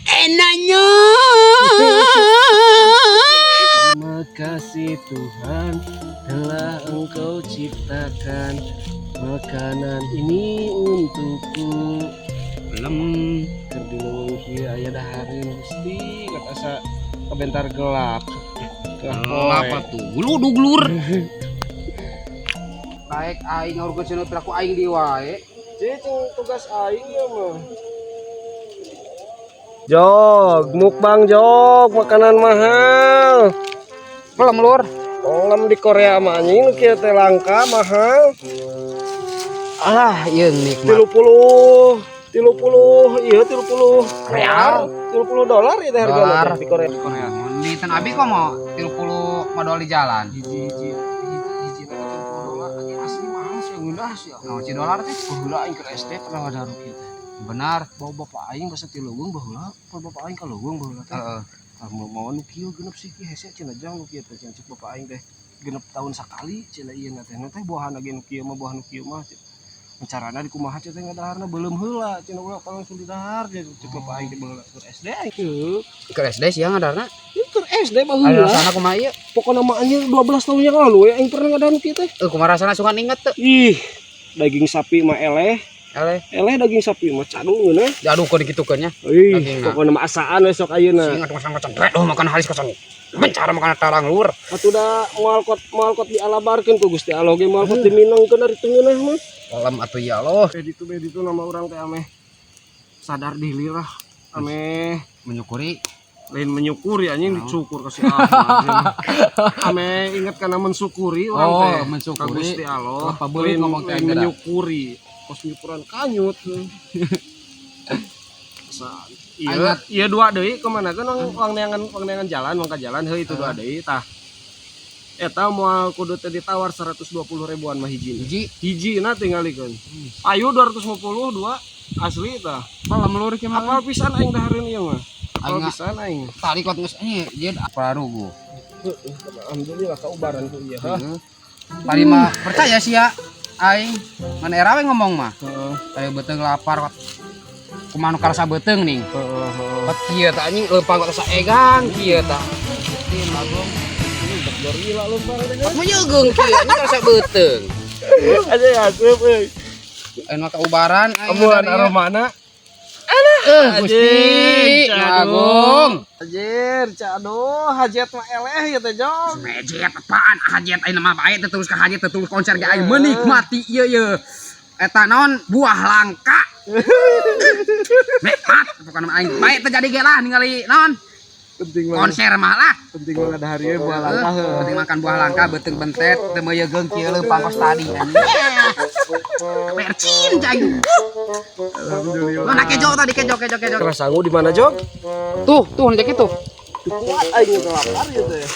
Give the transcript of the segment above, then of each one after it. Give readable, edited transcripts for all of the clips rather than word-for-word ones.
Enaknya. Terima kasih Tuhan telah Engkau ciptakan makanan ini untukku. Belum Kerdinung kieu aya dahareun Gusti kata kebentar gelap. apa tuh? Glur. Baik aing ngurus cenah aku aing di wae. Cing tugas aing ya mah. Jog, mukbang jog, makanan mahal. Belum lur. Ongem di Korea mah anjing nu kieu teh langka mahal. Alah, ieu nikmat. 30 Real. $30 itu harganya di Korea. Di Tan Abi kok mau 30 modal di jalan. Hiji $30 anjing asli mahal sih ngundah sih. Nah, $1 teh. Baheula aing ke SD pernah ada rupiah teh. Benar. Bawa bapak aing basa ti leuweung baheula, bapak aing ka leuweung baheula teh. Heeh. Mau nu kieu genep sih hese cenah jang nu kieu teh cek bapak aing teh genep tahun sakali cenah ieu na teh buahan lagi nu kieu mah carana di kumaha teh ngadaharna beuleum heula cenah ulah paling sudah dahar cek bapak aing teh baheula keur SD aing teu Ke SD siang ngadarna. keur SD baheula Rasana kumaha ieu? pokona mah anjir 12 tahun yang lalu ya aing pernah ngadahar kieu teh Kumaha rasana suka inget teu? ih daging sapi mah eleh daging sapi mah cadu geuna Aduh kok dikitukeun nya. ih pokona mah asaan we sok ayeuna Ingat makan makan halis kosan. Mencara makan tarang lur. atuh da moal kot dialabarkeun ku Gusti Allah ge moal kot diminengkeun dari teungeunah mah Alam atuh ya Allah. Bedi itu nama orang teh ameh sadar diri lah ameh Menyukuri. lain menyukuri anjing dicukur kasih Allah ameh ingat karena mensyukuri orang teh mensyukuri. ka Gusti Allah Apa boleh ngomong kayak gitu? menyukuri pas nyukuran kanyut iya dua deui kemana kan wang neangan jalan mangka jalan heuh itu dua deui tah eta moal kudu teh ditawar 120 ribuan mah hiji na tinggalikeun ayo 250 dua asli tah Malam lur kieu mah. apal pisan aing dahareun ieu mah apal Aing pisan aing tadi kot geus ieu prarugu. alhamdulillah kaubaran tuh ieu Tadi mah percaya sih ya aing mana era we ngomong mah. heeh Kayak beteung lapar kot. Kumaha nu karasa beteung ning. heeh Kot kieu tah anjing leumpang kot saegang kieu tah. Tin bagong. gorila lu bareng Kot mah yegeung kieu anjing karasa beteung. aja ya asup euy Aing mah kaubaran aing. amuan aromana Gusti Agung. Anjir, aduh, hajat mah eleh ya teh Jong. Hajat apaan? Hajat aing mah bae teh terus ka hajat teh terus konser ge aing menikmati ieu. Eta naon buah langka. Nikmat pokona aing bae teh jadi ge lah ningali naon Penting banget. konser mah lah. Penting banget ada hari buah langka. Penting makan buah langka beuteung bentet teu meuyegeung kieu leumpang kos tadi anjing. Percin cai. Alhamdulillah. Mana kejo tadi kejo. Keras sangu di mana Jong? Tuh nek kitu. Kuat aing teh lapar ya teh.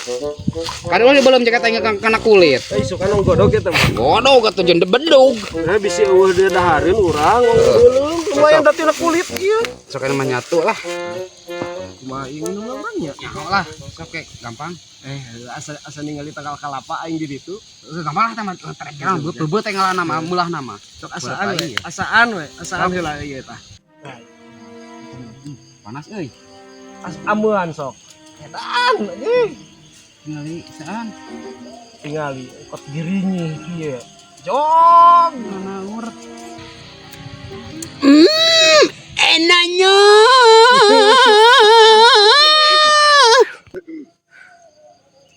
Kadang belum cek aing kana kulit. Isuk anu godog ya teh. Godog atuh jeung bedug. Nah bisi eueuh dia dahareun urang ngeuleum lumayan da tina kulit ieu. Sok mah nyatu lah. Kumaha ieu minum namanya? Ya lah, sok ke gampang. Asa ningali tanggal kalapa aing di ditu. Gampang lah teh mah terekeran beut teh ngaranna mah mulah nama. Sok asaan we heula ieu tah. Panas euy. Amuan sok. Edan anjing. Ningali saan? Tingali kot girinyi kieu. Jong. Mana lur? Enaknya.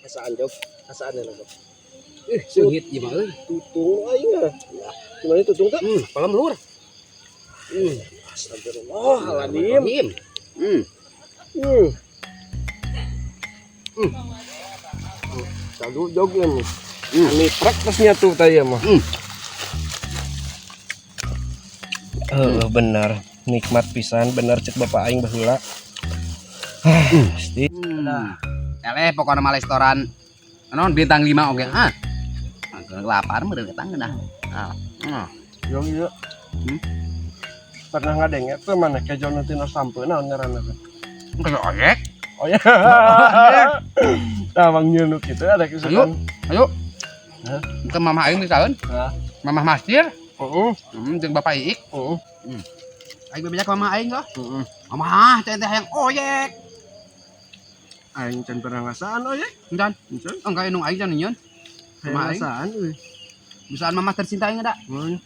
Asaan Jog? Asaan ya Jog? Seungit ieu mah euy. Tutung aing ah. Gimana tutung teh? Palem lur. Astagfirullahaladzim. Sadu Jog ya nih. Ini trek terusnya tuh tadi mah. Benar. Nikmat pisan bener cek bapak aing baheula. Pasti. Eleh pokoknya mah restoran non bintang 5 oge. Lapar meureun eta ngeunah. Jong ieu. Pernah ngadenge teh mana kejo nu tina sampeun naon ngaranna teh? Kalau ojek. Oh ya. Tah mang nyeunuk kitu ada kesukaan. Ayo. Ke mamah aing misalkan. Hah? Mamah Mastir. Heeh. Jeung Bapak Iik. Heeh. Aing bebejak mama aing kah? Heeh. Mama teh yang oyek. Aing can pernah ngasaan oye. Dan Encan. enggak enung aing jan nyeun. Mama aing. Ngasaan euy. Bisaan mama tercinta aing ada. Mun.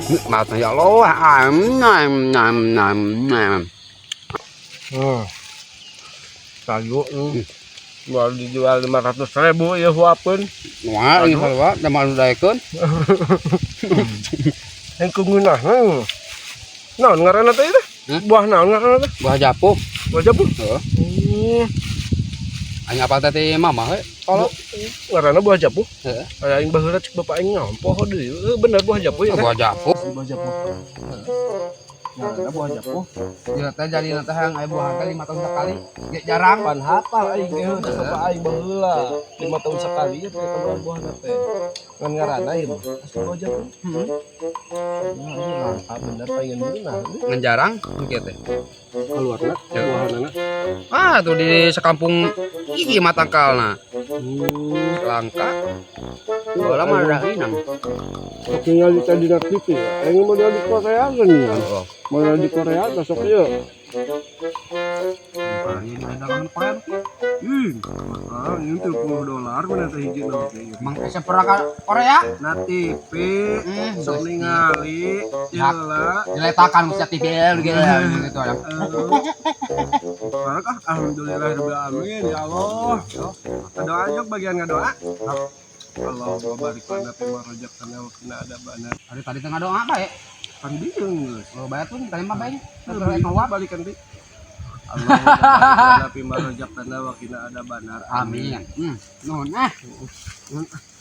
Nikmatnya ya Allah. Kayu baru dijual 500.000 ya huapeun. Wah, ini halwa da malu daekeun. Yang kungunah. Naon ngaranna teh teh? Buah naon ngaranna teh? Buah japu. Buah jabu. Heeh. Aing apal teh mama he? Kalau ngaranna buah jabu. Heeh. Aya aing baheula cek bapak aing nyampoh deui. Bener buah jabu ya. Buah japu. Buah jabu. Ngaranna buah jabu. Ieu teh jadi teh yang aya buah teh 5 tahun sekali. Ge jarang. Pan hafal aing ge teh bapak aing baheula 5 tahun sekali ya teh teman buahna teh. Ngan ngaranna ieu asli buah jabu. Heeh. Ini langka bener pengen beunah. Ngan jarang kieu teh. Keluarna buahana. Ah, tuh di sekampung iki mah tangkalna. Langka. Bola mah ada inang. Tinggal di tadi TV. Aing modal di Korea kan ya. Oh. Modal di Korea sok ieu. Ini dagangan Korea. Ini $30 mana teh hiji na teh. Mang bisa pernah ke Korea? Na TV sok ningali heula. Diletakan mesti TV gitu ya. Barakah alhamdulillahirabbil alamin ya Allah. Doa aja bagian ngadoa. Allahumma barik lana fi ma razaqtana wa qina adzabannar. Tadi tengah doa apa ya? Kan dijeung geus. Kalau bayar tuh tadi mah baik. Balikan di. Allahumma barik lana fi ma razaqtana wa qina adzabannar. Amin. Nuhun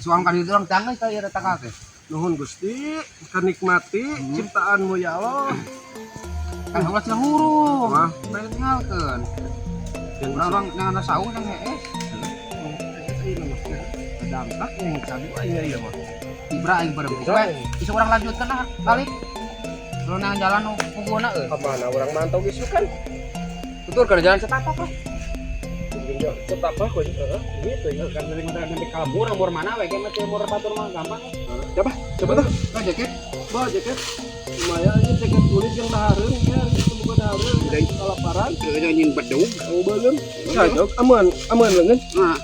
suang kan itu orang tangga saya ada tangga teh. Nuhun Gusti, kenikmati ciptaanmu ya Allah. Kan Allah sih huru. Wah. Bae tinggalkeun. Orang yang ada saung yang heeh. Dampak yang cadu aja ya mah. Ibrahim berempat. Bisa orang lanjutkan lah balik. Kalau nang jalan puguna Kemana orang mantau gitu kan? tutur ke jalan setapak lah. Setapak kok gitu ya. Kan dari nanti kabur umur mana we mah umur batur mah gampang. Coba tuh. Nah jaket. Bawa jaket. Lumayan aja jaket kulit yang dahareun ya, itu bukan dahareun. Dari kelaparan. Nyin bedung. Oh banget. Cocok. Aman leungeun. Nah,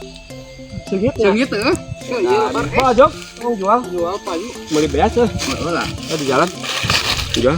Seungitnya. seungit teh. Iya, bar. Bawa jok. Mau jual pagi. Beli beas teh. Heeh lah. Di jalan. Jual.